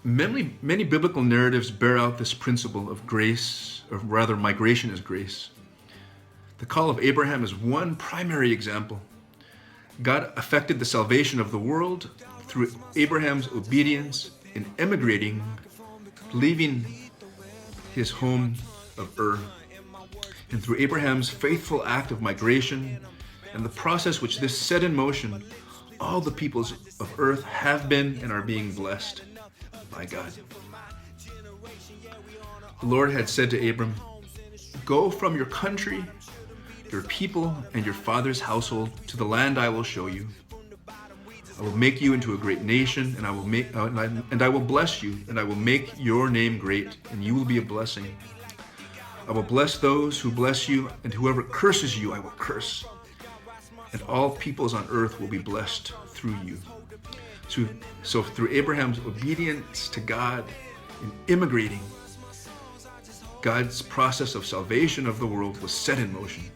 Many biblical narratives bear out this principle of grace, or rather migration as grace. The call of Abraham is one primary example. God effected the salvation of the world through Abraham's obedience in emigrating, leaving his home of Ur. And through Abraham's faithful act of migration and the process which this set in motion, all the peoples of earth have been and are being blessed by God. The Lord had said to Abram, "Go from your country, your people, and your father's household to the land I will show you. I will make you into a great nation, and I will bless you, and I will make your name great, and you will be a blessing. I will bless those who bless you, and whoever curses you, I will curse. And all peoples on earth will be blessed through you." So through Abraham's obedience to God in immigrating, God's process of salvation of the world was set in motion.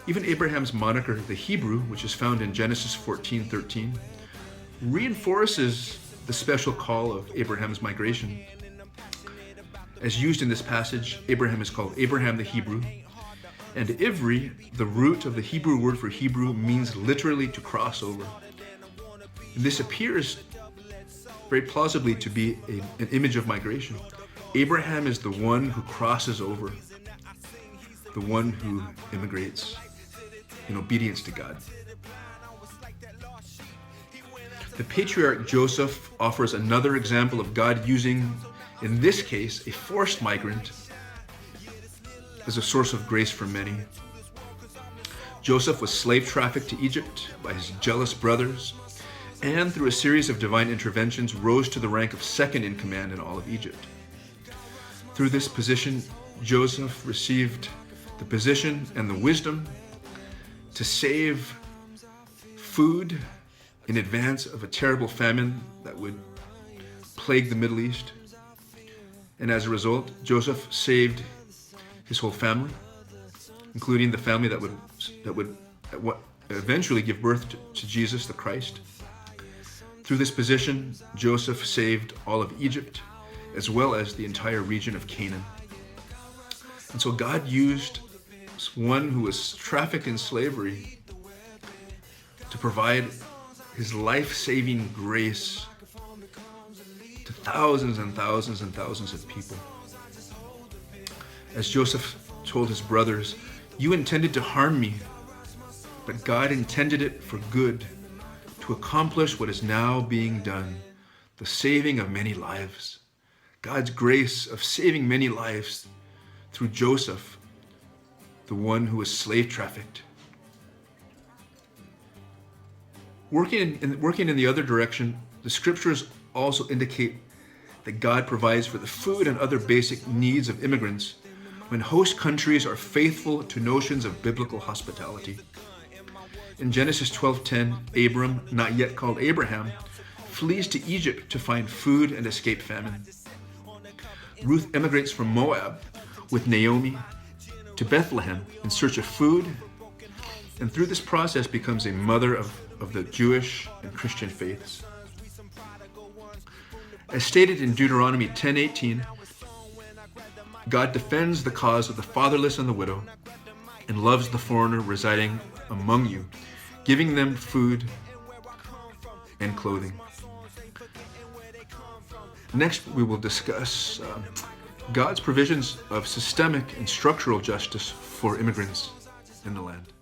Even Abraham's moniker, the Hebrew, which is found in Genesis 14:13, reinforces the special call of Abraham's migration. As used in this passage, Abraham is called Abraham the Hebrew, and Ivri, the root of the Hebrew word for Hebrew, means literally to cross over. And this appears very plausibly to be an image of migration. Abraham is the one who crosses over, the one who immigrates in obedience to God. The patriarch Joseph offers another example of God using, in this case, a forced migrant as a source of grace for many. Joseph was slave trafficked to Egypt by his jealous brothers, and through a series of divine interventions rose to the rank of second in command in all of Egypt. Through this position, Joseph received the position and the wisdom to save food in advance of a terrible famine that would plague the Middle East. And as a result, Joseph saved his whole family, including the family that would eventually give birth to Jesus the Christ. Through this position, Joseph saved all of Egypt, as well as the entire region of Canaan. And so God used one who was trafficked in slavery to provide his life-saving grace to thousands and thousands and thousands of people. As Joseph told his brothers, "You intended to harm me, but God intended it for good, to accomplish what is now being done, the saving of many lives." God's grace of saving many lives through Joseph, the one who was slave trafficked. Working in the other direction, the scriptures also indicate that God provides for the food and other basic needs of immigrants when host countries are faithful to notions of biblical hospitality. In Genesis 12:10, Abram, not yet called Abraham, flees to Egypt to find food and escape famine. Ruth emigrates from Moab with Naomi to Bethlehem in search of food, and through this process becomes a mother of the Jewish and Christian faiths. As stated in Deuteronomy 10:18, God defends the cause of the fatherless and the widow and loves the foreigner residing among you, giving them food and clothing. Next, we will discuss God's provisions of systemic and structural justice for immigrants in the land.